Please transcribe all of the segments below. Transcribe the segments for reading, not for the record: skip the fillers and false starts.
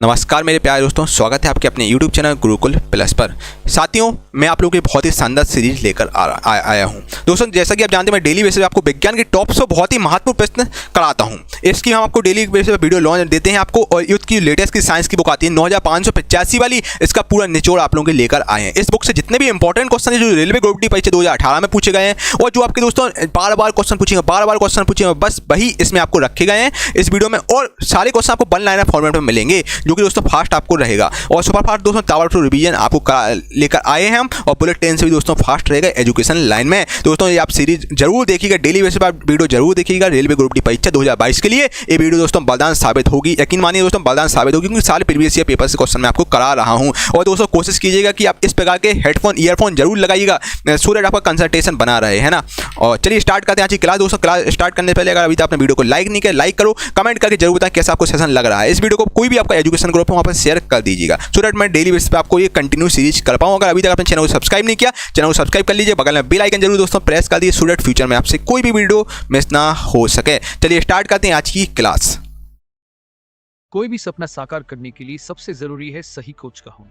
नमस्कार मेरे प्यारे दोस्तों, स्वागत है आपके अपने YouTube चैनल गुरुकुल प्लस पर। साथियों, मैं आप लोगों के बहुत ही शानदार सीरीज लेकर आया हूं। दोस्तों, जैसा कि आप जानते हैं, मैं डेली बेसिस पे आपको विज्ञान के टॉप 100 बहुत ही महत्वपूर्ण प्रश्न कराता हूं। इसकी हम आपको डेली बेसिस पे वीडियो लॉन्च देते हैं आपको, और युद्ध की लेटेस्ट की साइंस की बुक आती है 9585 वाली, इसका पूरा निचोड़ आप लोगों के लेकर आए हैं। इस बुक से जितने भी इंपॉर्टेंट क्वेश्चन है जो रेलवे ग्रुप डी परीक्षा 2018 में पूछे गए हैं, और जो आपके दोस्तों बार बार क्वेश्चन पूछेंगे, बस वही इसमें आपको रखे गए हैं इस वीडियो में। और सारे क्वेश्चन आपको वन लाइनर फॉर्मेट में मिलेंगे, जो कि दोस्तों फास्ट आपको रहेगा। और सुपर फास्ट दोस्तों ताबड़तोड़ रिवीजन आपको लेकर आए हैं हम, और बुलेट ट्रेन से भी दोस्तों फास्ट रहेगा एजुकेशन लाइन में। दोस्तों ये आप सीरीज जरूर देखिएगा, डेली बेसिस पर आप वीडियो जरूर देखिएगा। रेलवे ग्रुप डी परीक्षा 2022 के लिए ये वीडियो दोस्तों बलिदान साबित होगी, यकीन मानिए दोस्तों बलिदान साबित होगी, क्योंकि सारे प्रीवियस ईयर पेपर से क्वेश्चन मैं आपको करा रहा हूं। और दोस्तों कोशिश कीजिएगा कि आप इस प्रकार के हेडफोन ईयरफोन जरूर लगाइएगा, सो दैट आपका कंसंट्रेशन बना रहे, है ना। और चलिए स्टार्ट करते हैं आज की क्लास। दोस्तों क्लास स्टार्ट करने से पहले अगर अभी तक आपने वीडियो को लाइक नहीं किया, लाइक करो, कमेंट करके जरूर बताएं कैसा आपको सेशन लग रहा है। इस वीडियो को कोई भी आपका एजुकेशन ग्रुप है वहाँ पर शेयर कर दीजिएगा, सो दैट मैं डेली बेसिस पे आपको ये कंटिन्यू सीरीज कर पाऊँ। अगर अभी तक आपने चैनल को सब्सक्राइब नहीं किया, चैनल को सब्सक्राइब कर लीजिए, बगल में बेल आइकन जरूर दोस्तों प्रेस कर दीजिए, सो दैट फ्यूचर में आपसे कोई भी वीडियो मिस ना हो सके। चलिए स्टार्ट करते हैं आज की क्लास। कोई भी सपना साकार करने के लिए सबसे जरूरी है सही कोच का होना।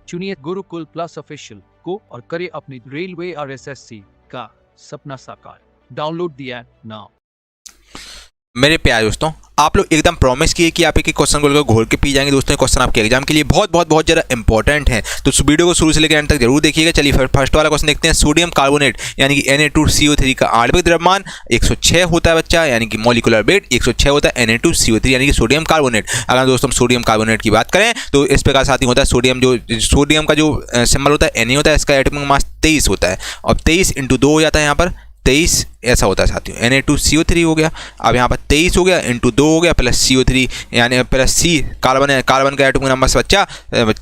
चुनिए गुरुकुल प्लस ऑफिशियल को और करिए अपनी रेलवे RSSC का सपना साकार। Download the app now. मेरे प्यारे दोस्तों, आप लोग एकदम प्रॉमिस किए कि आप एक क्वेश्चन को लेकर घोल के पी जाएंगे। दोस्तों क्वेश्चन आपके एग्जाम के लिए बहुत ज़्यादा इंपॉर्टेंट है, तो इस वीडियो को शुरू से लेकर एंड तक जरूर देखिएगा। चलिए फर्स्ट वाला क्वेश्चन देखते हैं। सोडियम कार्बोनेट यानी कि Na2CO3 का आणविक द्रव्यमान 106 होता है बच्चा, यानी कि मॉलिक्यूलर वेट 106 होता है Na2CO3 यानी कि सोडियम कार्बोनेट। अगर दोस्तों सोडियम कार्बोनेट की बात करें तो इस प्रकार साथ ही होता है सोडियम का जो सिंबल होता है Na होता है, इसका एटॉमिक मास 23 होता है, और 23 × 2 हो जाता है यहाँ पर 23 ऐसा होता है साथियों। Na2CO3 हो गया, अब यहाँ पर 23 हो गया × 2 हो गया, प्लस CO3 यानी प्लस C कार्बन का एटॉमिक नंबर बच्चा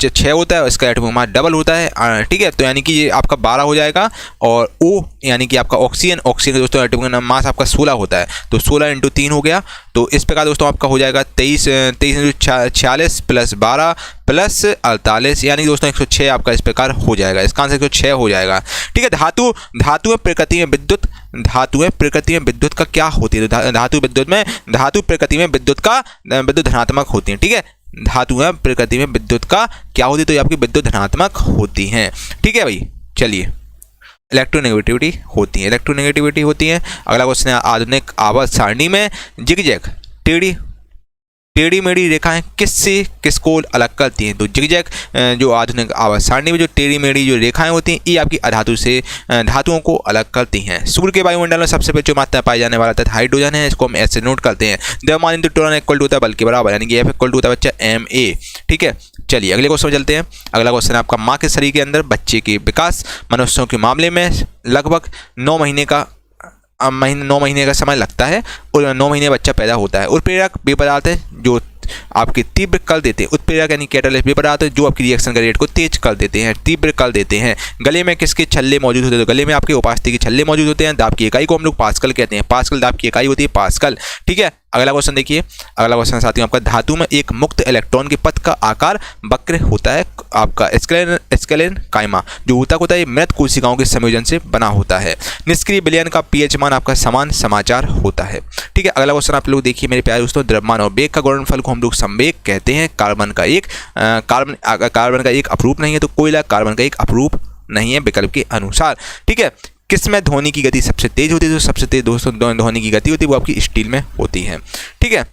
6 होता है, इसका एटॉमिक मास डबल होता है, ठीक है। तो यानी कि ये आपका 12 हो जाएगा, और O यानी कि आपका ऑक्सीजन का दोस्तों एटॉमिक मास आपका 16 होता है, तो 16 × 3 हो गया। तो इस प्रकार दोस्तों आपका हो जाएगा 23 × 46 प्लस 12 प्लस 48 यानी दोस्तों 106 आपका इस प्रकार हो जाएगा। इसका आंसर 106 हो जाएगा, ठीक है। धातु प्रकृति में विद्युत का क्या होती है? धातु प्रकृति में विद्युत धनात्मक होती है, ठीक है। धातु प्रकृति में विद्युत का क्या होती है? तो ये आपकी विद्युत धनात्मक होती हैं, ठीक है भाई। चलिए इलेक्ट्रोनेगेटिविटी होती है। अगला क्वेश्चन है, आधुनिक आवर्त सारणी में जिगजैग टेढ़ी मेढ़ी रेखाएं किसको अलग करती हैं? तो जिगजैग जो आधुनिक आवर्त सारणी में जो टेढ़ी मेढ़ी जो रेखाएं होती हैं, ये आपकी अधातु से धातुओं को अलग करती हैं। सूर्य के वायुमंडल में सबसे प्रचुर मात्रा पाई जाने वाला तत्व हाइड्रोजन है, इसको हम ऐसे नोट करते हैं। द्रव्यमान × त्वरण इक्वल टू होता है बल के बराबर, यानी कि F इक्वल टू होता है बच्चा ma, ठीक है। चलिए अगले क्वेश्चन में चलते हैं। अगला क्वेश्चन है आपका, माँ के शरीर के अंदर बच्चे के विकास मनुष्यों के मामले में लगभग 9 महीने का समय लगता है, और 9 महीने बच्चा पैदा होता है। उत्प्रेरक वे पदार्थ है जो आपके तीव्र कर देते हैं। उत्प्रेरक यानी कैटालिस्ट वे पदार्थ है जो आपकी रिएक्शन का रेट को तेज कर देते हैं, तीव्र कर देते हैं। गले में किसके छल्ले मौजूद होते हैं? तो गले में आपके उपास्थि के छल्ले मौजूद होते हैं। दाब की इकाई को हम लोग पास्कल कहते हैं, पास्कल दाब की इकाई होती है पास्कल, ठीक है। अगला क्वेश्चन देखिए। अगला क्वेश्चन साथियों आपका, धातु में एक मुक्त इलेक्ट्रॉन के पथ का आकार वक्र होता है आपका स्केलेन कायमा, जो ऊतक होता है मृत कोशिकाओं के संयोजन से बना होता है। निष्क्रिय विलयन का pH मान आपका समान समाचार होता है, ठीक है। अगला क्वेश्चन आप लोग देखिए मेरे प्यारे दोस्तों, द्रव्यमान और वेग का गुणनफल को हम लोग संवेग कहते हैं। कार्बन का एक अपरूप नहीं है, तो कोयला कार्बन का एक अपरूप नहीं है विकल्प के अनुसार, ठीक है। किसमें ध्वनि की गति सबसे तेज होती है? तो सबसे तेज दोस्तों ध्वनि की गति होती है वो आपकी स्टील में होती है, ठीक है।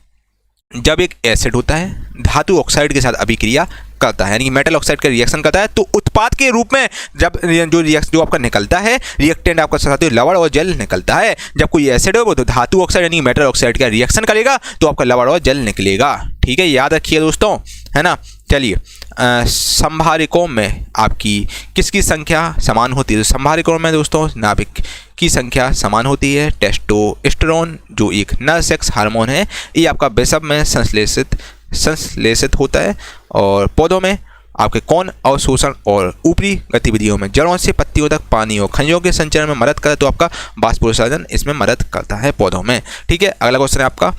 जब एक एसिड होता है धातु ऑक्साइड के साथ अभिक्रिया करता है, यानी कि मेटल ऑक्साइड का रिएक्शन करता है, तो उत्पाद के रूप में जब जो आपका निकलता है रिएक्टेंट आपका साथ लवण और जल निकलता है। जब कोई एसिड हो वो तो धातु ऑक्साइड यानी मेटल ऑक्साइड का रिएक्शन करेगा, तो आपका लवण और जल निकलेगा, ठीक है। याद रखिए दोस्तों, है ना। चलिए संभारिकों में आपकी किसकी संख्या समान होती है? तो संभारिकों में दोस्तों नाभिक की संख्या समान होती है। टेस्टोस्टेरोन जो एक नर सेक्स हार्मोन है, ये आपका वृषभ में संश्लेषित होता है, और पौधों में आपके कौन अवशोषण और ऊपरी गतिविधियों में जड़ों से पत्तियों तक पानी और खनिजों के संचरण में मदद करता है, तो आपका वाष्पोत्सर्जन इसमें मदद करता है पौधों में, ठीक है। अगला क्वेश्चन है आपका,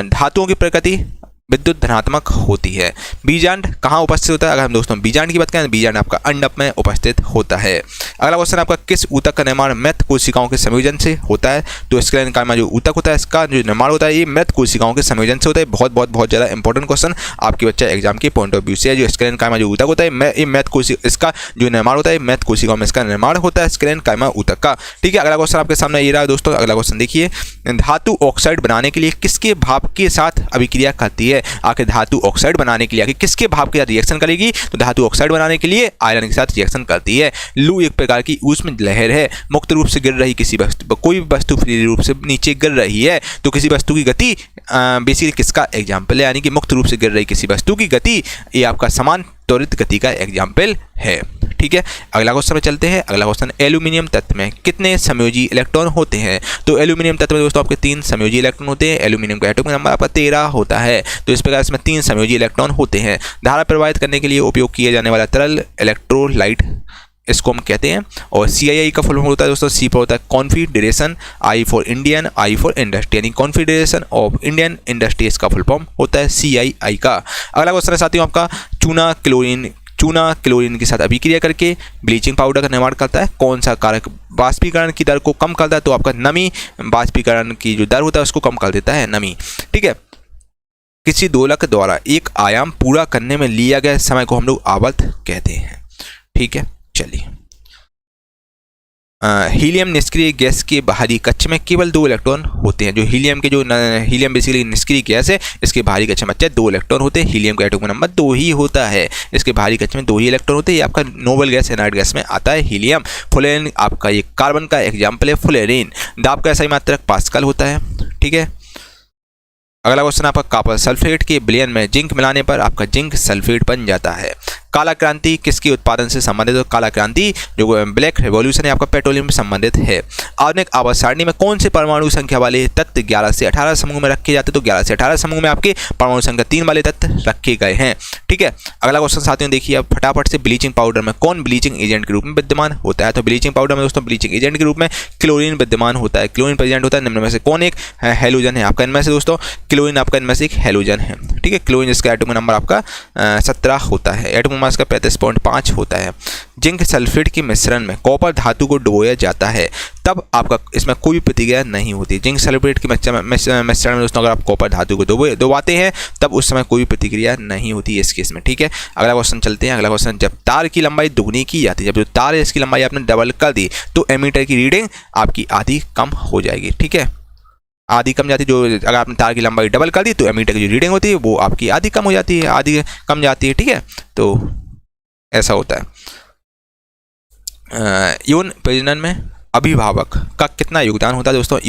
धातुओं की प्रकृति विद्युत धनात्मक होती है। बीजांड कहाँ उपस्थित होता है? अगर हम दोस्तों बीजांड की बात करें, बीजांड आपका अंडक में उपस्थित होता है। अगला क्वेश्चन आपका, किस ऊतक का निर्माण मृत कोशिकाओं के संयोजन से होता है? तो स्क्लेरेन्काइमा जो ऊतक होता है, इसका जो निर्माण होता है ये मृत कोशिकाओं के संयोजन से होता है। बहुत ज़्यादा इंपॉर्टेंट क्वेश्चन आपके बच्चा एग्जाम के पॉइंट ऑफ व्यू से है। जो स्क्लेरेन्काइमा जो ऊतक होता है, ये मृत कोशिका, इसका जो निर्माण होता है मृत कोशिकाओं में इसका निर्माण होता है स्क्लेरेन्काइमा ऊतक का। ठीक है, अगला क्वेश्चन आपके सामने ये रहा दोस्तों। अगला क्वेश्चन देखिए, धातु ऑक्साइड बनाने के लिए किसके भाप के साथ अभिक्रिया करती है? आखिर धातु ऑक्साइड बनाने के लिए आखिर किसके भाप के साथ रिएक्शन करेगी? तो धातु ऑक्साइड बनाने के लिए आयरन के साथ रिएक्शन करती है। लू एक प्रकार की ऊष्म लहर है, मुक्त रूप से गिर रही किसी वस्तु, कोई वस्तु फ्री रूप से नीचे गिर रही है तो किसी वस्तु की गति बेसिकली किसका एग्जाम्पल है? यानी कि मुक्त रूप से गिर रही किसी वस्तु की गति, ये आपका समान त्वरित गति का एग्जाम्पल है। ठीक है, अगला क्वेश्चन में चलते हैं। अगला क्वेश्चन, एल्यूमिनियम तत्व में कितने समयोजी इलेक्ट्रॉन होते हैं? तो एल्यूमिनियम तत्व में दोस्तों आपके 3 समयोजी इलेक्ट्रॉन होते हैं। एल्यूमिनियम का एटॉमिक नंबर आपका 13 होता है। तो इस प्रकार इसमें 3 समयोजी इलेक्ट्रॉन होते हैं। धारा प्रवाहित करने के लिए उपयोग किया जाने वाला तरल इलेक्ट्रोलाइट, इसको हम कहते हैं। और CII का फुल फॉर्म होता है दोस्तों, C पर होता है confederation, I for Indian, I for industry, यानी कॉन्फेडरेशन ऑफ इंडियन इंडस्ट्री, इसका फुल फॉर्म होता है CII का। अगला क्वेश्चन है साथियों आपका, चूना क्लोरीन के साथ अभिक्रिया करके ब्लीचिंग पाउडर का निर्माण करता है। कौन सा कारक वाष्पीकरण की दर को कम करता है? तो आपका नमी, वाष्पीकरण की जो दर होता है उसको कम कर देता है, नमी। ठीक है, किसी दोलक द्वारा एक आयाम पूरा करने में लिया गया समय को हम लोग आवर्त कहते हैं। ठीक है, चलिए, हीलियम निष्क्रिय गैस के बाहरी कक्ष में केवल 2 इलेक्ट्रॉन होते हैं। जो हीलियम बेसिकली निष्क्रिय गैस है, इसके बाहरी कक्ष में 2 इलेक्ट्रॉन होते हैं। हीलियम का एटॉमिक नंबर 2 ही होता है, इसके बाहरी कक्ष में 2 ही इलेक्ट्रॉन होते हैं। ये आपका नोबल गैस, इनर्ट गैस में आता है हीलियम। फ्लोरीन आपका ये कार्बन का एग्जाम्पल है, फ्लोरीन। दाब का SI मात्रक पास्कल होता है। ठीक है, अगला क्वेश्चन आपका, कॉपर सल्फेट के विलयन में जिंक मिलाने पर आपका जिंक सल्फेट बन जाता है। काला क्रांति किसके उत्पादन से संबंधित है? तो काला क्रांति जो ब्लैक रेवोल्यूशन है आपका पेट्रोलियम से संबंधित है। आधुनिक आवर्त सारणी में कौन से परमाणु संख्या वाले तत्व 11 से 18 समूह में रखे जाते हैं? तो 11 से 18 समूह में आपके परमाणु संख्या 3 वाले तत्व रखे गए हैं। ठीक है, अगला क्वेश्चन साथियों देखिए अब फटाफट से, ब्लीचिंग पाउडर में कौन ब्लीचिंग एजेंट के रूप में विद्यमान होता है? तो ब्लीचिंग पाउडर में दोस्तों ब्लीचिंग एजेंट के रूप में क्लोरीन विद्यमान होता है। क्लोरीन प्रेजेंट होता है। निम्न में से कौन एक हेलोजन है आपका? इनमें से दोस्तों क्लोरीन आपका इनमें से एक हेलोजन है। ठीक है, क्लोरीन जिसका एटॉमिक नंबर आपका 17 होता है, एटॉमिक मास का 35.5 होता है। जिंक सल्फेट के मिश्रण में कॉपर धातु को डुबोया जाता है, तब आपका इसमें कोई प्रतिक्रिया नहीं होती। जिंक सल्फेट के मिश्रण में दोस्तों अगर आप कॉपर धातु को डुबाते हैं तब उस समय कोई प्रतिक्रिया नहीं होती है इस केस में। ठीक है, अगला क्वेश्चन चलते हैं। अगला क्वेश्चन, जब तार की लंबाई दुगनी की जाती है, जब जो तार है इसकी लंबाई आपने डबल कर दी तो एमीटर की रीडिंग आपकी आधी कम हो जाएगी। ठीक है, आधी कम जाती है। जो अगर आपने तार की लंबाई डबल कर दी तो एमीटर की जो रीडिंग होती है वो आपकी आधी कम हो जाती है, आधी कम जाती है। ठीक है, तो ऐसा होता है। यौन प्रजनन में अभिभावक का कितना योगदान होता है दोस्तों?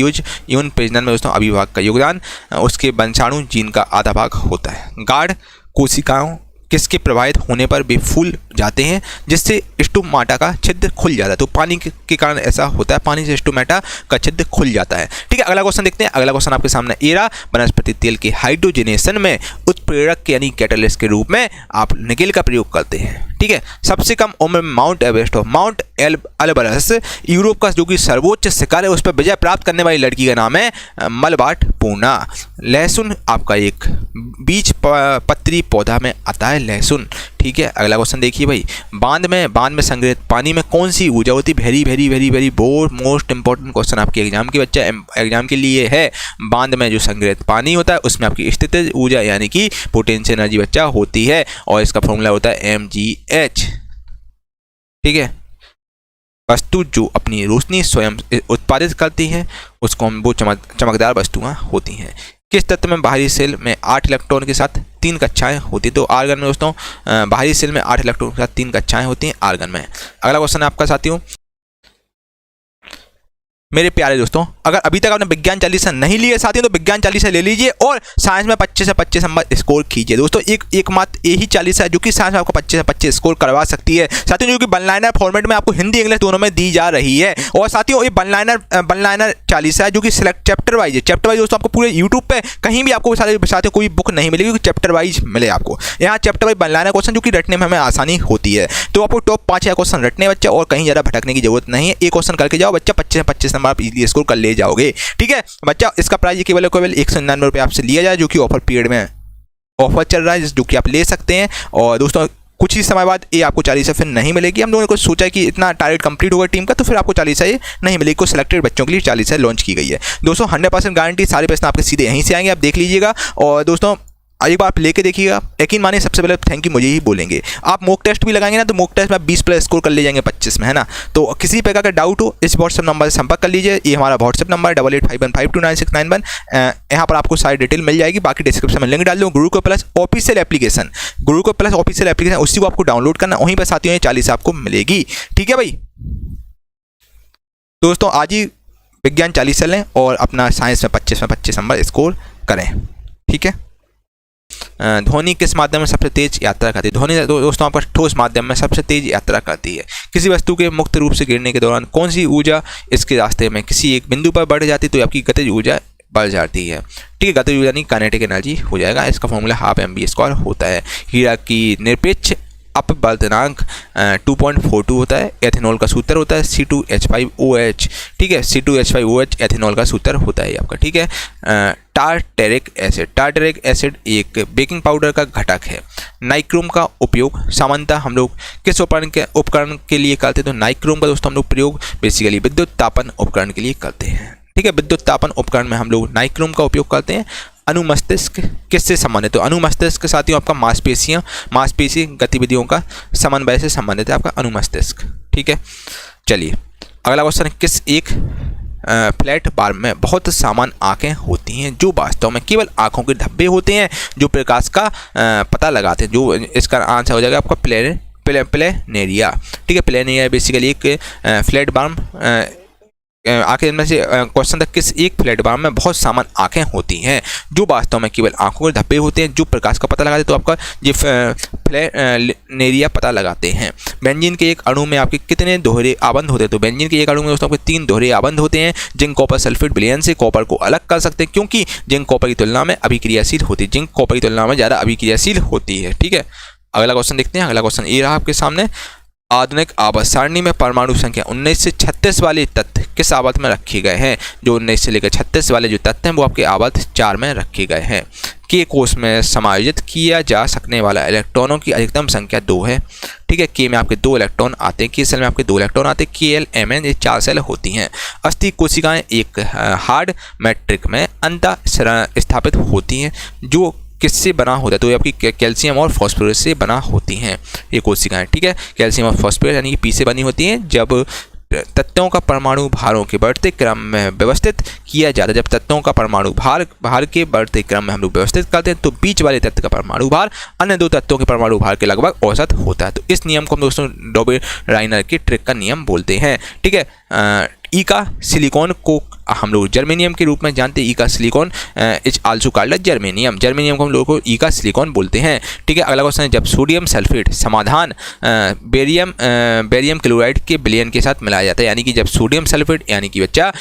यौन प्रजनन में दोस्तों अभिभावक का योगदान उसके वंशाणु जीन का आधा भाग होता है। गाढ़ कोशिकाओं किसके प्रभावित होने पर वे फूल जाते हैं, जिससे स्टोमाटा का छिद्र खुल जाता है? तो पानी के कारण ऐसा होता है, पानी से स्टोमाटा का छिद्र खुल जाता है। ठीक है, अगला क्वेश्चन देखते हैं। अगला क्वेश्चन आपके सामने, एरा वनस्पति तेल के हाइड्रोजनेशन में उत्प्रेरक के यानी कैटलिस्ट के रूप में आप निकेल का प्रयोग करते हैं। ठीक है, सबसे कम उम्र में माउंट एवरेस्ट हो, माउंट एल्बरस यूरोप का जो कि सर्वोच्च शिखर है उस पर विजय प्राप्त करने वाली लड़की का नाम है मलबाट पूर्णा। लहसुन आपका एक बीज पत्री पौधा में आता है, लहसुन। ठीक है, अगला क्वेश्चन देखिए भाई, बांध में संग्रहित पानी में कौन सी ऊर्जा होती है? Very very very very most important question आपके एग्जाम के लिए है। बांध में जो संग्रहित पानी होता है उसमें आपकी स्थितिज ऊर्जा यानी कि पोटेंशियल एनर्जी बच्चा होती है, और इसका फॉर्मूला होता है mgh। ठीक है, वस्तु जो अपनी रोशनी स्वयं उत्पादित करती है उसको हम वो चमकदार वस्तुएं होती हैं। किस तत्व में बाहरी सेल में 8 इलेक्ट्रॉन के साथ 3 कक्षाएं होती है? तो आर्गन में दोस्तों बाहरी सेल में 8 इलेक्ट्रॉन के साथ 3 कक्षाएं होती हैं आर्गन में। अगला क्वेश्चन है आपका साथियों, मेरे प्यारे दोस्तों, अगर अभी तक आपने विज्ञान चालीसा नहीं लिया साथियों तो विज्ञान चालीसा ले लीजिए और साइंस में 25 से 25 नंबर स्कोर कीजिए दोस्तों। एक मात्र यही चालीसा है जो कि साइंस में आपको 25 से 25 स्कोर करवा सकती है साथियों, जो कि वन लाइनर फॉर्मेट में आपको हिंदी इंग्लिश दोनों में दी जा रही है। और साथियों ये वन लाइनर चालीसा है जो कि सिलेक्ट चैप्टर वाइज है। चैप्टर वाइज दोस्तों आपको पूरे यूट्यूब पे कहीं भी आपको साथियों कोई बुक नहीं मिलेगी, क्योंकि चैप्टर वाइज मिले आपको। यहाँ chapter wise one liner question जो कि रटने में हमें आसानी होती है। तो आपको टॉप 5 क्वेश्चन रटने बच्चा, और कहीं ज़्यादा भटकने की जरूरत नहीं है। एक क्वेश्चन करके जाओ बच्चा, 25 से 25 नंबर आप इजीली स्कोर ले जाओगे। ठीक है बच्चा, इसका प्राइस केवल 199 रुपये आपसे लिया जाए, जो कि ऑफर पीरियड में ऑफर चल रहा है जो कि आप ले सकते हैं। और दोस्तों कुछ ही समय बाद ये आपको 40 फिर नहीं मिलेगी। हम लोगों ने सोचा कि इतना टारगेट कंप्लीट होगा टीम का तो फिर आपको 40 ये नहीं मिलेगी। कुछ सिलेक्टेड बच्चों के लिए 40 लॉन्च की गई है। दोस्तों 100% गारंटी, सारे प्रश्न आपके सीधे यहीं से आएंगे, आप देख लीजिएगा। और दोस्तों एक बार आप लेके देखिएगा, यकीन मानिए सबसे पहले थैंक यू मुझे ही बोलेंगे। आप मॉक टेस्ट भी लगाएंगे ना तो मॉक टेस्ट में आप 20 प्लस स्कोर कर ले जाएंगे 25 में, है ना। तो किसी प्रकार का डाउट हो इस व्हाट्सएप नंबर से संपर्क कर लीजिए। ये हमारा व्हाट्सएप नंबर 8851529691। यहाँ पर आपको सारी डिटेल मिल जाएगी। बाकी डिस्क्रिप्शन में लिंक डाल दूँ। Gurukul plus official application, Gurukul plus official application, उसी को आपको डाउनलोड करना, वहीं पर साथियों ये 40 आपको मिलेगी। ठीक है भाई। दोस्तों आज ही विज्ञान 40 लें और अपना साइंस में 25 नंबर स्कोर करें। ठीक है। ध्वनि किस माध्यम में सबसे तेज यात्रा करती है? ध्वनि दोस्तों आपका ठोस माध्यम में सबसे तेज यात्रा करती है। किसी वस्तु के मुक्त रूप से गिरने के दौरान कौन सी ऊर्जा इसके रास्ते में किसी एक बिंदु पर बढ़ जाती है तो आपकी गतिज ऊर्जा बढ़ जाती है। ठीक है, गतिज ऊर्जा नहीं काइनेटिक एनर्जी हो जाएगा। इसका फॉर्मूला ½ mv² होता है। हीरा की निरपेक्ष अपवर्तनांक 2.42 होता है। एथेनॉल का सूत्र होता है C2H5OH। ठीक है, C2H5OH एथेनॉल का सूत्र होता है आपका। ठीक है। टार्टेरिक एसिड, टार्टेरिक एसिड एक बेकिंग पाउडर का घटक है। नाइक्रोम का उपयोग सामान्यतः हम लोग किस उपकरण के लिए करते हैं? तो नाइक्रोम का दोस्तों हम लोग प्रयोग बेसिकली विद्युत तापन उपकरण के लिए करते हैं। ठीक है, विद्युत तापन उपकरण में हम लोग नाइक्रोम का उपयोग करते हैं। अनुमस्तिष्क किससे संबंधित? तो अनुमस्तिष्क साथियों आपका मांसपेशियां, मांसपेशी गतिविधियों का समन्वय से संबंधित है आपका अनुमस्तिष्क। ठीक है, चलिए अगला क्वेश्चन है, किस एक फ्लैट बार में बहुत समान आंखें होती हैं जो वास्तव में केवल आंखों के धब्बे होते हैं जो प्रकाश का पता लगाते हैं? जो इसका आंसर हो जाएगा आपका प्लेनेरिया। ठीक है, प्लेनेरिया बेसिकली एक फ्लैट बार आंखें में से क्वेश्चन था, किस एक फ्लैट बार में बहुत समान आंखें होती हैं जो वास्तव में केवल आंखों के धब्बे होते हैं जो प्रकाश का पता लगाते हैं? तो आपका ये प्लेनेरिया पता लगाते हैं। बेंजीन के एक अणु में आपके कितने दोहरे आबंध होते हैं? तो बेंजीन के एक अणु में दोस्तों आपके 3 दोहरे आबंध होते हैं। जिंक कॉपर सल्फेट विलयन से कॉपर को अलग कर सकते हैं क्योंकि जिंक कॉपर की तुलना में अभिक्रियाशील होती है। जिंक कॉपर की तुलना में ज़्यादा अभिक्रियाशील होती है। ठीक है, अगला क्वेश्चन देखते हैं। अगला क्वेश्चन ये रहा आपके सामने, आधुनिक आवर्त सारणी में परमाणु संख्या 19 से 36 वाले तत्व किस आवर्त में रखे गए हैं? जो 19 से लेकर 36 वाले जो तत्व हैं वो आपके आवर्त 4 में रखे गए हैं। के कोष में समायोजित किया जा सकने वाला इलेक्ट्रॉनों की अधिकतम संख्या 2 है। ठीक है, के में आपके 2 इलेक्ट्रॉन आते हैं, के सेल में आपके 2 इलेक्ट्रॉन आते हैं। के एल एम एन ये 4 सेल होती हैं। अस्थि कोशिकाएं एक हार्ड मैट्रिक में अंतः स्थापित होती हैं जो किससे बना होता है? तो ये आपकी कैल्शियम और फॉस्फोरस से बना होती हैं ये कोशिकाएं। ठीक है, कैल्शियम और फॉस्फोरस यानी कि पी से बनी होती हैं। जब तत्वों का परमाणु भारों के बढ़ते क्रम में व्यवस्थित किया जाता है, जब तत्वों का परमाणु भार के बढ़ते क्रम में हम लोग व्यवस्थित करते हैं तो बीच वाले तत्व का परमाणु भार अन्य 2 तत्वों के परमाणु भार के लगभग औसत होता है। तो इस नियम को हम दोस्तों डॉबे-राइनर के ट्रिक का नियम बोलते हैं। ठीक है, ई का सिलिकॉन को हम लोग जर्मेनियम के रूप में जानते हैं। ई का silicon is also called germanium. Germanium को हम लोग को ई का सिलिकॉन बोलते हैं। ठीक है, अगला क्वेश्चन है, जब सोडियम सल्फेट समाधान बेरियम क्लोराइड के विलयन के साथ मिलाया जाता है, यानी कि जब सोडियम सल्फेट यानी कि बच्चा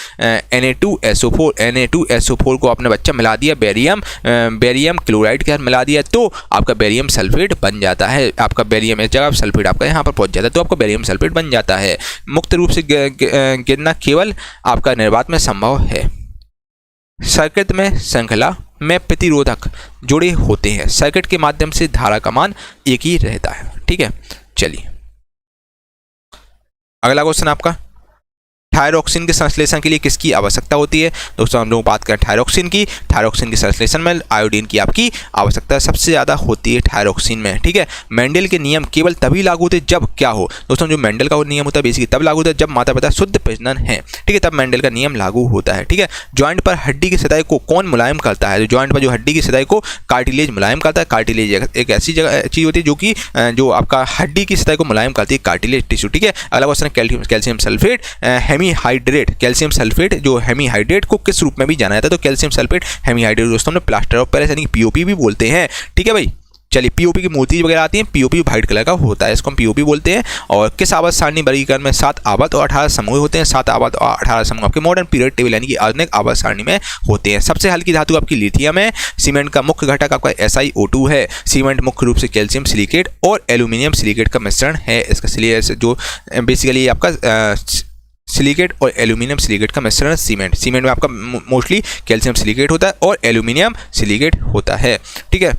Na2SO4 को आपने बच्चा मिला दिया बेरियम क्लोराइड के साथ मिला दिया तो आपका बेरियम सल्फेट बन जाता है। आपका बेरियम इस जगह सल्फेट आपका यहाँ पर पहुँच जाता है तो आपका बेरियम सल्फेट बन जाता है। मुक्त रूप से गिरना केवल आपका निर्वात में संभव है। सर्किट में श्रृंखला में प्रतिरोधक जुड़े होते हैं। सर्किट के माध्यम से धारा का मान एक ही रहता है। ठीक है, चलिए अगला क्वेश्चन आपका, थायरोक्सिन के संश्लेषण के लिए किसकी आवश्यकता होती है? दोस्तों हम लोग बात करें थायरोक्सिन की। थायरोक्सिन के संश्लेषण में आयोडीन की आपकी आवश्यकता सबसे ज़्यादा होती है थायरोक्सिन में। ठीक है, मेंडल के नियम केवल तभी लागू होते जब क्या हो? दोस्तों जो मेंडल का नियम होता है बेसिकली तब लागू होता है जब माता पिता शुद्ध प्रजनन है। ठीक है, तब मेंडल का नियम लागू होता है। ठीक है, ज्वाइंट पर हड्डी की सतह को कौन मुलायम करता है? ज्वाइंट पर जो हड्डी की सतह को कार्टिलेज मुलायम करता है। कार्टिलेज एक ऐसी चीज़ होती है जो कि जो आपका हड्डी की सतह को मुलायम करती है, कार्टिलेज टिश्यू। ठीक है, अगला question calcium sulphate hemihydrate, calcium sulphate जो हेमीहाइड्रेट को किस रूप में भी जाना जाता है? तो कैल्शियम सल्फेट हेमीहाइड्रेट दोस्तों ने प्लास्टर ऑफ पेरिस यानी पीओपी भी बोलते हैं। ठीक है भाई, चलिए पीओपी की मूर्ति वगैरह आती है, पीओपी व्हाइट कलर का होता है, इसको हम पीओपी बोलते हैं। और किस आवर्त सारणी वर्गीकरण में 7 आवर्त और 18 समूह होते हैं? 7 आवर्त और 18 समूह आपके मॉडर्न पीरियड टेबल यानी कि आधुनिक आवर्त सारणी में होते हैं। सबसे हल्की धातु आपकी लिथियम है। सीमेंट का मुख्य घटक आपका SiO2 है। सीमेंट मुख्य रूप से कैल्शियम सिलिकेट और एल्यूमिनियम सिलिकेट का मिश्रण है। इसका जो बेसिकली आपका सिलिकेट और एल्यूमिनियम सिलिकेट का मिश्रण सीमेंट में आपका मोस्टली कैल्शियम सिलिकेट होता है और एल्यूमिनियम सिलिकेट होता है। ठीक है,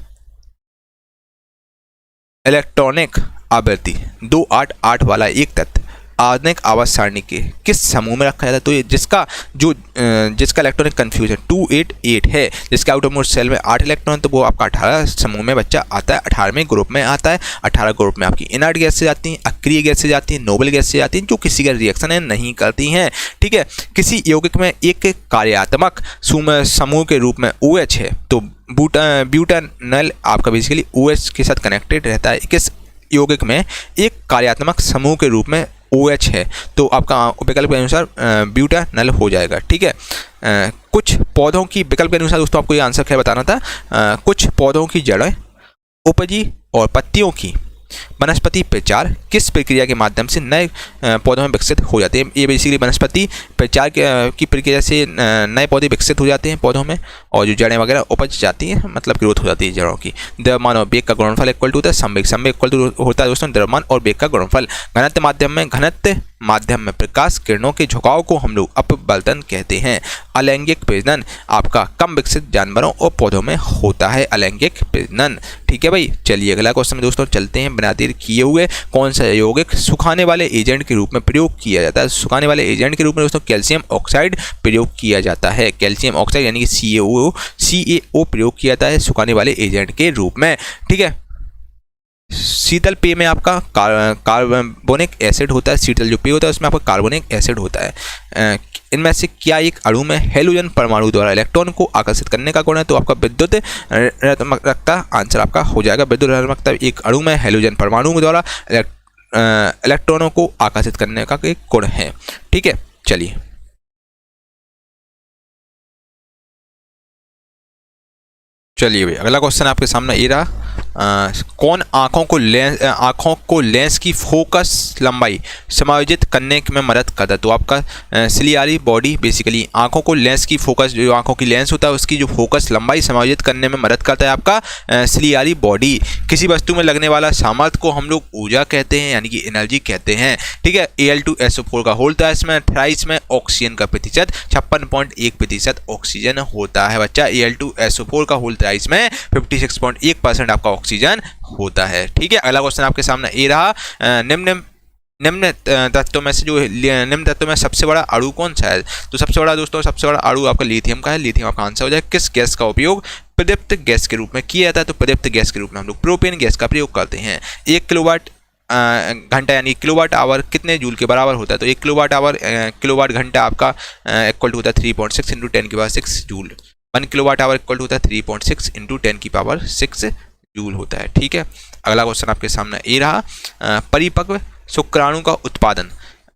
इलेक्ट्रॉनिक आवृत्ति 288 वाला एक तत्व आधुनिक आवर्त सारणी के किस समूह में रखा जाता है? तो ये जिसका इलेक्ट्रॉनिक कन्फ्यूजन 288 है, जिसके आउटरमोस्ट सेल में 8 इलेक्ट्रॉन, तो वो आपका 18 समूह में बच्चा आता है, 18वें ग्रुप में आता है। 18 ग्रुप में आपकी इनर्ट गैस से जाती हैं, अक्रिय गैस से जाती हैं, नोबल गैस से जाती हैं, जो किसी का रिएक्शन है नहीं करती हैं। ठीक है, किसी यौगिक में एक कार्यात्मक समूह के रूप में OH है, तो ब्यूटानल आपका बेसिकली OH के साथ कनेक्टेड रहता है। किस यौगिक में एक कार्यात्मक समूह के रूप में OH है, तो आपका विकल्प के अनुसार ब्यूटानल हो जाएगा। ठीक है, कुछ पौधों की विकल्प के अनुसार दोस्तों आपको ये आंसर क्या बताना था। कुछ पौधों की जड़ें, उपजी और पत्तियों की वनस्पति प्रचार किस प्रक्रिया के माध्यम से नए पौधों में विकसित हो जाते हैं? ये बेसिकली वनस्पति प्रचार की प्रक्रिया से नए पौधे विकसित हो जाते हैं पौधों में, और जो जड़ें वगैरह उपज जाती हैं, मतलब ग्रोथ हो जाती है जड़ों की। द्रव्यमान और वेग का गुणनफल इक्वल टू होता है संवेग। संवेग इक्वल टू होता है दोस्तों द्रव्यमान और वेग का गुणनफल। घनत्व माध्यम में प्रकाश किरणों के झुकाव को हम लोग अपवर्तन कहते हैं। अलैंगिक प्रजनन आपका कम विकसित जानवरों और पौधों में होता है, अलैंगिक प्रजनन। ठीक है भाई, चलिए अगला क्वेश्चन दोस्तों चलते हैं। बिना देर किए हुए कौन सा यौगिक सुखाने वाले एजेंट के रूप में प्रयोग किया जाता है? सुखाने वाले एजेंट के रूप में दोस्तों कैल्शियम ऑक्साइड प्रयोग किया जाता है। कैल्शियम ऑक्साइड यानी कि CaO प्रयोग किया जाता है सुखाने वाले एजेंट के रूप में। ठीक है, शीतल पेय में आपका कार्बोनिक एसिड होता है। शीतल जो पेय होता है उसमें आपका कार्बोनिक एसिड होता है। इनमें से क्या एक अणु में हेलोजन परमाणु द्वारा इलेक्ट्रॉन को आकर्षित करने का गुण है? तो आपका विद्युत ऋणात्मकता आंसर आपका हो जाएगा। विद्युत ऋणात्मकता एक अणु में हेलोजन परमाणु द्वारा इलेक्ट्रॉनों को आकर्षित करने का एक गुण है। ठीक है, चलिए भाई अगला क्वेश्चन आपके सामने ये रहा। कौन आँखों को लेंस की फोकस लंबाई समायोजित करने में मदद करता है? तो आपका सिलियारी बॉडी बेसिकली आँखों को लेंस की फोकस, जो आँखों की लेंस होता है उसकी जो फोकस लंबाई समायोजित करने में मदद करता है आपका सिलियारी बॉडी। किसी वस्तु में लगने वाला सामर्थ्य को हम लोग ऊर्जा कहते हैं, यानी कि एनर्जी कहते हैं। ठीक है, Al2SO4 का होता है इसमें। थ्राइस में ऑक्सीजन का प्रतिशत 56.1% ऑक्सीजन होता है बच्चा। Al2SO4 का होल थ्राइस में 56.1% आपका ऑक्सीजन होता है। ठीक है, अगला क्वेश्चन आपके सामने ये रहा। निम्न तत्वों में से जो निम्न तत्वों में सबसे बड़ा अणु कौन सा है? तो सबसे बड़ा अणु आपका लिथियम का है। लिथियम आपका आंसर हो जाए। किस गैस का उपयोग प्रदीप्त गैस के रूप में किया जाता है? तो प्रदीप्त गैस के रूप में हम लोग प्रोपेन गैस का प्रयोग करते हैं। 1 किलोवाट घंटा यानी किलोवाट आवर कितने जूल के बराबर होता है? तो 1 किलोवाट घंटा आपका इक्वल टू होता है 3.6 × 10⁶ joule. 1 kilowatt hour equal to होता है 3.6 × 10⁶ जूल होता है। ठीक है, अगला क्वेश्चन आपके सामने ये रहा। परिपक्व शुक्राणु का उत्पादन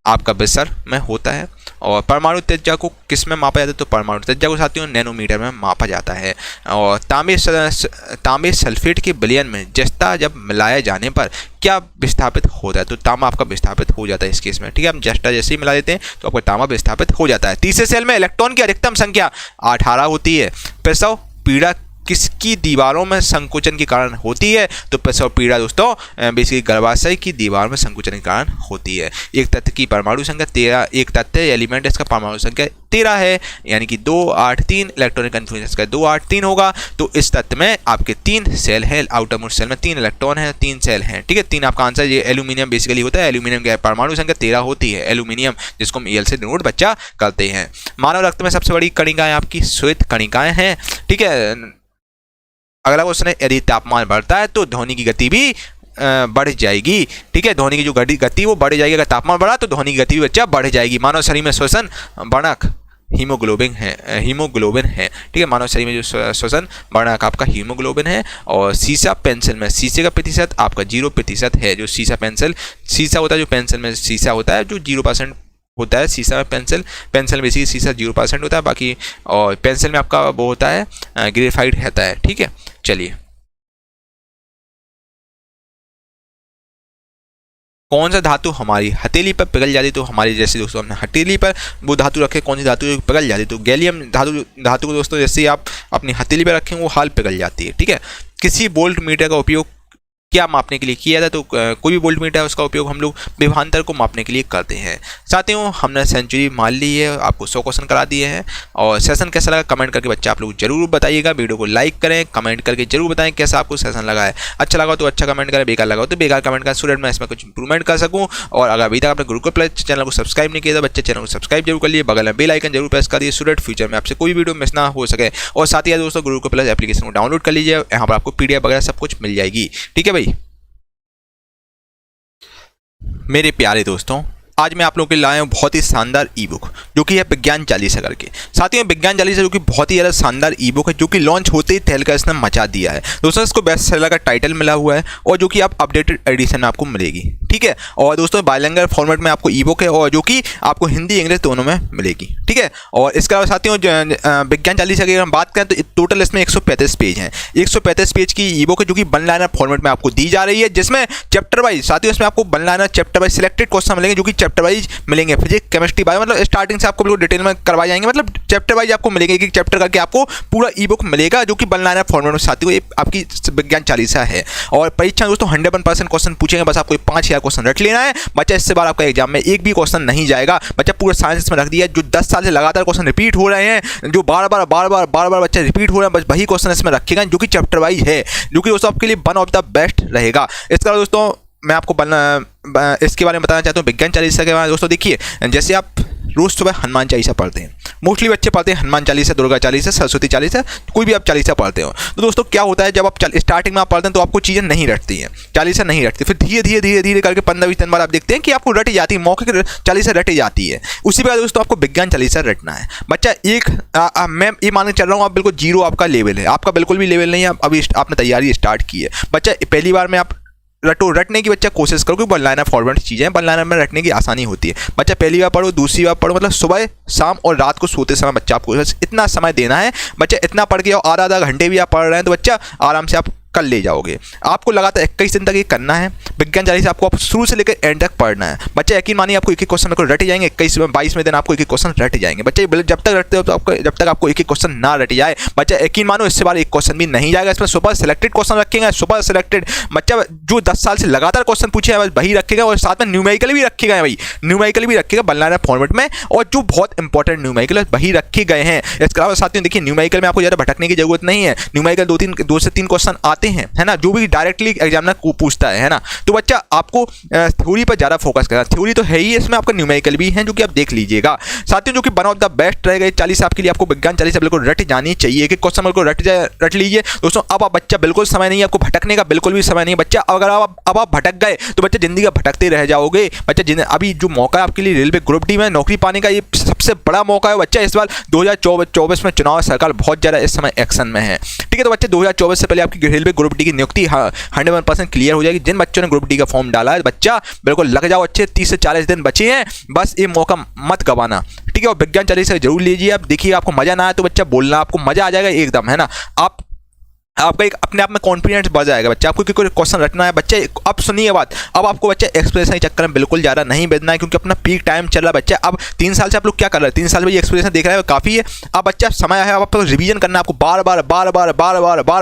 आपका बिसर में होता है। और परमाणु त्रिज्या को किस में मापा जाता है? तो परमाणु त्रिज्या को साथियों नैनोमीटर में मापा जाता है। और तांबे सल्फेट के विलयन में जस्ता जब मिलाए जाने पर क्या विस्थापित होता है? तो तांबा आपका विस्थापित हो जाता है इस केस में। ठीक है, हम जस्ता जैसे ही मिला देते हैं तो आपका तांबा विस्थापित हो जाता है। तीसरे सेल में इलेक्ट्रॉन की अधिकतम संख्या 18 होती है। प्रसव पीड़ा किसकी दीवारों में संकुचन के कारण होती है? तो प्रसव पीड़ा दोस्तों बेसिकली गर्भाशय की दीवार में संकुचन के कारण होती है। एक तत्व की परमाणु संख्या 13, एक तत्व एलिमेंट इसका परमाणु संख्या 13 है, यानी कि 2 8 3 इलेक्ट्रॉनिक कन्फ्यूजन इसका 2 8 3 होगा। तो इस तत्व में आपके 3 सेल है, आउटर मोस्ट सेल में 3 इलेक्ट्रॉन है, 3 सेल हैं। ठीक है, 3 आपका आंसर। ये एल्यूमिनियम बेसिकली होता है। एल्यूमिनियम की परमाणु संख्या 13 होती है, एल्यूमिनियम, जिसको हम Al से डिनोट बच्चा करते हैं। मानव रक्त में सबसे बड़ी कणिकाएं आपकी श्वेत कणिकाएं हैं। ठीक है, अगला क्वेश्चन है, यदि तापमान बढ़ता है तो ध्वनि की गति भी बढ़ जाएगी। ठीक है, ध्वनि की जो गति वो बढ़ जाएगी। अगर तापमान बढ़ा तो ध्वनि की गति भी बच्चा बढ़ जाएगी। मानव शरीर में श्वसन वर्णक हीमोग्लोबिन है। ठीक है, मानव शरीर में जो श्वसन वर्णक आपका हीमोग्लोबिन है। और सीसा पेंसिल में शीशे का प्रतिशत आपका 0% है। जो शीशा होता है, जो पेंसिल में शीशा होता है जो 0% होता है। शीशा में पेंसिल बेसिकली शीशा 0% होता है बाकी, और पेंसिल में आपका वो होता है ग्रेफाइट रहता है। ठीक है, चलिए कौन सा धातु हमारी हथेली पर पिघल जाती? तो हमारी जैसे दोस्तों हमने हथेली पर वो धातु रखे, कौन सी धातु पिघल जाती? तो गैलियम धातु को दोस्तों जैसे आप अपनी हथेली पर रखें वो हाल पिघल जाती है। ठीक है, किसी वोल्ट मीटर का उपयोग क्या मापने के लिए किया था, तो कोई भी वोल्ट मीटर है उसका उपयोग हम लोग विभवांतर को मापने के लिए करते हैं। साथियों हमने सेंचुरी मान ली है, आपको 100 क्वेश्चन करा दिए हैं। और सेशन कैसा लगा कमेंट करके बच्चे आप लोग जरूर बताइएगा। वीडियो को लाइक करें, कमेंट करके जरूर बताएं कैसा आपको सेशन लगा है। अच्छा लगा तो अच्छा कमेंट करें, बेकार लगा तो बेकार कमेंट करें, स्टूडेंट मैं इसमें कुछ इंप्रूवमेंट कर सकूँ। और अगर अभी तक आपने गुरुकुल प्लस चैनल को सब्सक्राइब नहीं किया तो बच्चे चैनल को सब्सक्राइब जरूर कर लिए, बगल में बेल आइकन जरूर प्रेस कर दिए, स्टूडेंट फ्यूचर में आपसे कोई वीडियो मिस ना हो सके। और साथ ही दोस्तों गुरुकुल प्लस एप्लीकेशन को डाउनलोड कर लीजिए, यहाँ पर आपको PDF वगैरह सब कुछ मिल जाएगी। ठीक है भाई। मेरे प्यारे दोस्तों आज मैं आप लोगों के लिए लाया हूँ बहुत ही शानदार ई बुक जो कि है विज्ञान चालीसा करके। साथियों विज्ञान चालीसा जो कि बहुत ही ज़्यादा शानदार ई बुक है जो कि लॉन्च होते ही तहलका इसने मचा दिया है। दोस्तों इसको बेस्ट सेलर का टाइटल मिला हुआ है और जो कि आप अपडेटेड एडिशन में आपको मिलेगी। ठीक है। और दोस्तों बाइलिंगुअल फॉर्मेट में आपको ई बुक है और जो कि आपको हिंदी इंग्लिश दोनों में मिलेगी। ठीक है। और इसके अलावा साथियों विज्ञान चालीसा की अगर हम बात करें तो टोटल इसमें 135 पेज हैं। 135 पेज की ई बुक है जो कि वन लाइनर फॉर्मेट में आपको दी जा रही है, जिसमें चैप्टर वाइज साथियों इसमें आपको one liner chapter wise selected question मिलेंगे जो कि चैप्टर वाइज मिलेंगे। फिजिक्स केमिस्ट्री बायो मतलब स्टार्टिंग से आपको बिल्कुल डिटेल में करवाए जाएंगे, मतलब चैप्टर वाइज आपको मिलेंगे, एक चैप्टर करके आपको पूरा ई बुक मिलेगा जो कि वन लाइनर फॉर्मेट में साथियों आपकी विज्ञान चालीसा है। और परीक्षा दोस्तों 100% क्वेश्चन पूछेंगे, बस आपको 5000 क्वेश्चन रट लेना है बच्चा। इससे बार आपका एग्जाम में एक भी क्वेश्चन नहीं जाएगा बच्चा। पूरा साइंस में रख दिया जो 10 साल से लगातार क्वेश्चन रिपीट हो रहे हैं, जो बार बार बच्चा रिपीट हो रहे हैं, बस वही क्वेश्चन इसमें रखेगा जो कि चैप्टर वाइज है, जो कि दोस्तों आपके लिए वन ऑफ द बेस्ट रहेगा। इसके अलावा दोस्तों मैं आपको इसके बारे में बताना चाहता हूँ विज्ञान चालीसा के बारे में। दोस्तों देखिए जैसे आप रोज़ सुबह हनुमान चालीसा पढ़ते हैं, मोस्टली बच्चे पढ़ते हैं हनुमान चालीसा, दुर्गा चालीसा, सरस्वती चालीसा, कोई भी आप चालीसा पढ़ते हो। तो दोस्तों क्या होता है जब आप स्टार्टिंग में आप पढ़ते हैं तो आपको चीज़ें नहीं रटती हैं, चालीसा नहीं रटती, फिर धीरे करके 15-20 दिन बाद आप देखते हैं कि आपको रटी जाती है, मौके की चालीसा रटी जाती है। उसी प्रकार दोस्तों आपको विज्ञान चालीसा रटना है बच्चा। मैं ये मानकर चल रहा हूँ आप बिल्कुल जीरो आपका लेवल है, आपका बिल्कुल भी लेवल नहीं है, अभी आपने तैयारी स्टार्ट की है बच्चा। पहली बार में आप रटने की बच्चा कोशिश करो, क्योंकि वन लाइनर फॉर्मेट चीज़ें वन लाइनर में रटने की आसानी होती है बच्चा। पहली बार पढ़ो, दूसरी बार पढ़ो, मतलब सुबह शाम और रात को सोते समय बच्चा आपको इतना समय देना है बच्चा। इतना पढ़ के आधा घंटे भी आप पढ़ रहे हैं तो बच्चा आराम से आप कल ले जाओगे। आपको लगातार 21 दिन तक ये करना है विज्ञान चालीसा, आपको आप शुरू से लेकर एंड तक पढ़ना है बच्चा। यकीन मानिए आपको एक क्वेश्चन को रट जाएंगे, 21-22वें दिन आपको एक क्वेश्चन रट जाएंगे बच्चे। जब तक रटते हो तो जब तक आपको एक क्वेश्चन ना रट जाए बच्चा, यकीन मानो इससे बार एक क्वेश्चन भी नहीं जाएगा। इसमें सुपर सिलेक्टेड क्वेश्चन रखेंगे, सुपर सिलेक्टेड बच्चा जो 10 साल से लगातार क्वेश्चन पूछे हैं वही रखेगा, और साथ में न्यूमेरिकल भी रखेगा भाई, न्यूमेरिकल भी रखेगा वन लाइनर फॉर्मेट में, और जो बहुत इंपॉर्टेंट न्यूमेरिकल वही रखे गए हैं। इसके अलावा साथियों देखिए न्यूमेरिकल में आपको ज़्यादा भटकने की जरूरत नहीं है। न्यूमेरिकल 2 से 3 क्वेश्चन आते हैं, है ना, जो भी डायरेक्टली एग्जामिनर को पूछता है ना। तो बच्चा आपको थ्योरी पर ज़्यादा फोकस करना, थ्योरी तो है ही, इसमें आपका न्यूमेरिकल भी है जो कि आप देख लीजिएगा साथियों, जो कि वन ऑफ द बेस्ट रहेगा 40 आपके लिए। आपको विज्ञान 40 बिल्कुल रट जानी चाहिए, कि क्वेश्चन बिल्कुल रट लीजिए दोस्तों। अब आप बच्चा बिल्कुल समय नहीं है आपको भटकने का, बिल्कुल भी समय नहीं बच्चा। अगर आप भटक गए तो बच्चा जिंदगी भटकते रह जाओगे बच्चा। अभी जो मौका है आपके लिए रेलवे ग्रुप डी में नौकरी पाने का, ये सबसे बड़ा मौका है बच्चा। इस बार 2024 में चुनाव सरकार बहुत ज़्यादा इस समय एक्शन में है। ठीक है। तो बच्चे 2024 से पहले आपकी रेलवे ग्रुप डी की नियुक्ति 100% क्लियर हो जाएगी। जिन बच्चों ने ग्रुप डी का फॉर्म डाला है बच्चा बिल्कुल लग जाओ अच्छे, 30 से 40 दिन बचे हैं, बस ये मौका मत गवाना। ठीक है। और विज्ञान चालीसा जरूर लीजिए आप। देखिए आपको मजा ना आए तो बच्चा बोलना, आपको मजा आ जाएगा एकदम, है ना। आपका एक अपने आप में कॉन्फिडेंस बढ़ जाएगा बच्चा। आपको कोई क्वेश्चन रटना है बच्चे, अब सुनिए बात, अब आपको बच्चा एक्सप्रेशन के चक्कर में बिल्कुल ज़्यादा नहीं बदलना है, क्योंकि अपना पीक टाइम चल रहा है बच्चा। अब 3 साल से आप लोग क्या कर रहे हैं, 3 साल में ये एक्सप्रेशन देख रहे हैं काफ़ी है। अब बच्चा समय है, अब आपको रिवीजन करना है, आपको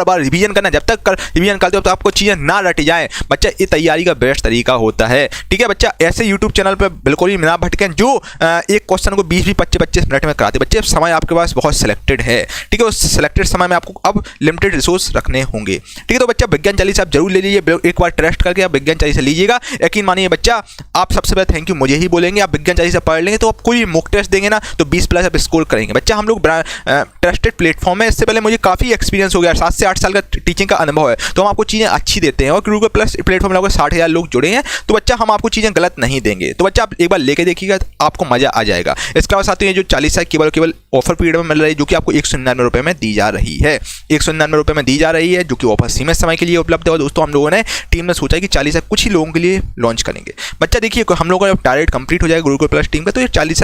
बार रिवीजन करना है। जब तक रिवीजन करते हो तो आपको चीज़ें ना रट जाए बच्चा। ये तैयारी का बेस्ट तरीका होता है। ठीक है बच्चा। ऐसे यूट्यूब चैनल पर बिल्कुल भी ना भटकें जो एक क्वेश्चन को 20-25 मिनट में कराते बच्चे। समय आपके पास बहुत सिलेक्टेड है। ठीक है। उस सिलेक्टेड समय में आपको अब लिमिटेड रिसोर्स रखने होंगे। ठीक है। तो बच्चा विज्ञान चालीसा आप जरूर ले लीजिए, एक बार टेस्ट करके आप विज्ञान चालीसा लीजिएगा। यकीन मानिए बच्चा, आप सबसे पहले थैंक यू मुझे ही बोलेंगे। आप विज्ञान चालीसा पढ़ लेंगे तो आप कोई मॉक टेस्ट देंगे ना तो 20+ आप स्कोर करेंगे बच्चा। हम लोग ट्रस्टेड प्लेटफॉर्म है, इससे पहले मुझे काफ़ी एक्सपीरियंस हो गया, 7 से 8 साल का टीचिंग का अनुभव है, तो हम आपको चीज़ें अच्छी देते हैं। और गुरुकुल प्लस प्लेटफॉर्म में 60,000 लोग जुड़े हैं, तो बच्चा हम आपको चीज़ें गलत नहीं देंगे। तो बच्चा आप एक बार लेके देखिएगा, आपको मजा आ जाएगा। इसके अलावा साथियों ये जो 40 केवल ऑफर पीरियड में मिल रही है, जो कि आपको 199 रुपये में दी जा रही है, 199 रुपये में दी जा रही है, जो कि ऑफर सीमित समय के लिए उपलब्ध है। और दोस्तों हम लोगों ने टीम ने सोचा कि 40 कुछ ही लोगों के लिए लॉन्च करेंगे बच्चा। देखिए हम लोगों का टारगेट कंप्लीट हो जाएगा गुरुकुल प्लस टीम का, तो ये 40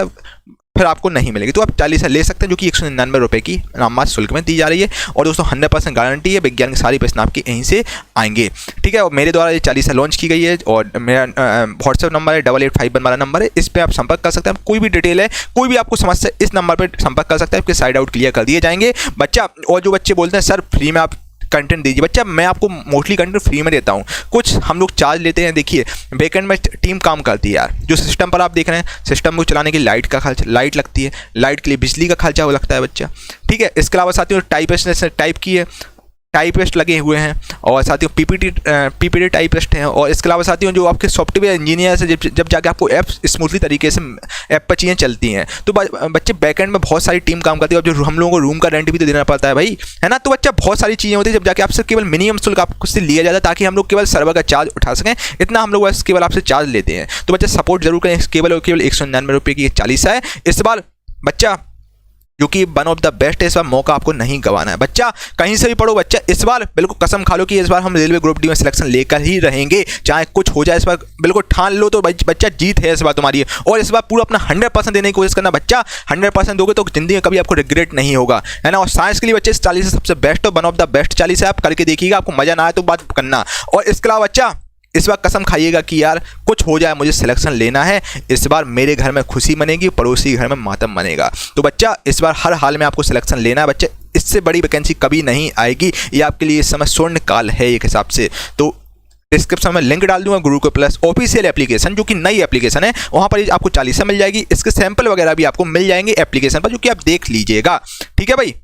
फिर आपको नहीं मिलेगी, तो आप 40 ले सकते हैं, जो कि 199 रुपये की नाममात्र शुल्क में दी जा रही है। और दोस्तों 100% गारंटी है, विज्ञान की सारी प्रश्न आपके यहीं से आएंगे। ठीक है। और मेरे द्वारा ये 40 लॉन्च की गई है, और मेरा व्हाट्सएप नंबर है 8851 वाला नंबर है, इस पर आप संपर्क कर सकते हैं। कोई भी डिटेल है, कोई भी आपको समस्या, इस नंबर पर संपर्क कर सकते हैं, आपके साइड आउट क्लियर कर दिए जाएंगे बच्चा। और जो बच्चे बोलते हैं सर फ्री में आप कंटेंट दीजिए। बच्चा मैं आपको मोस्टली कंटेंट फ्री में देता हूँ, कुछ हम लोग चार्ज लेते हैं। देखिए बैकएंड में टीम काम करती है यार, जो सिस्टम पर आप देख रहे हैं, सिस्टम को चलाने की लाइट का खर्चा, लाइट लगती है, लाइट के लिए बिजली का खर्चा वो लगता है बच्चा, ठीक है। इसके अलावा साथियों टाइप की है, टाइपिस्ट लगे हुए हैं, और साथियों पीपीटी टाइपिस्ट हैं, और इसके अलावा साथियों जो आपके सॉफ्टवेयर इंजीनियर से जब जाके आपको ऐप स्मूथली तरीके से ऐप पर चीज़ें चलती हैं, तो बच्चे बैकएंड में बहुत सारी टीम काम करती है, और जो हम लोगों को रूम का रेंट भी तो देना पड़ता है भाई, है ना। तो बच्चा बहुत सारी चीज़ें होती है, जब जाके आपसे केवल मिनिमम शुल्क आपको से लिया जाता है, ताकि हम लोग केवल सर्वर का चार्ज उठा सकें, इतना हम लोग बस केवल आपसे चार्ज लेते हैं। तो बच्चा सपोर्ट जरूर करें, केवल और केवल 199 रुपये की 40 है इस बार बच्चा, जो कि वन ऑफ द बेस्ट है। इस बार मौका आपको नहीं गंवाना है बच्चा, कहीं से भी पढ़ो बच्चा, इस बार बिल्कुल कसम खा लो कि इस बार हम रेलवे ग्रुप डी में सिलेक्शन लेकर ही रहेंगे, चाहे कुछ हो जाए। इस बार बिल्कुल ठान लो तो बच्चा जीत है इस बार तुम्हारी, और इस बार पूरा अपना 100% देने की कोशिश करना बच्चा। 100% दोगे तो जिंदगी में कभी आपको रिग्रेट नहीं होगा, है ना। और साइंस के लिए बच्चे 40 सबसे बेस्ट और वन ऑफ द बेस्ट 40 है, आप करके देखिएगा, आपको मजा ना आए तो बात करना। और इसके अलावा बच्चा इस बार कसम खाइएगा कि यार कुछ हो जाए मुझे सिलेक्शन लेना है, इस बार मेरे घर में खुशी मनेगी, पड़ोसी के घर में मातम मनेगा। तो बच्चा इस बार हर हाल में आपको सिलेक्शन लेना है बच्चे, इससे बड़ी वैकेंसी कभी नहीं आएगी, ये आपके लिए इस समय स्वर्ण काल है एक हिसाब से। तो डिस्क्रिप्शन में लिंक डाल दूंगा गुरुकुल प्लस ऑफिशियल एप्लीकेशन, जो कि नई एप्लीकेशन है, वहाँ पर आपको 40 मिल जाएगी, इसके सैंपल वगैरह भी आपको मिल जाएंगे एप्लीकेशन पर, जो कि आप देख लीजिएगा, ठीक है भाई।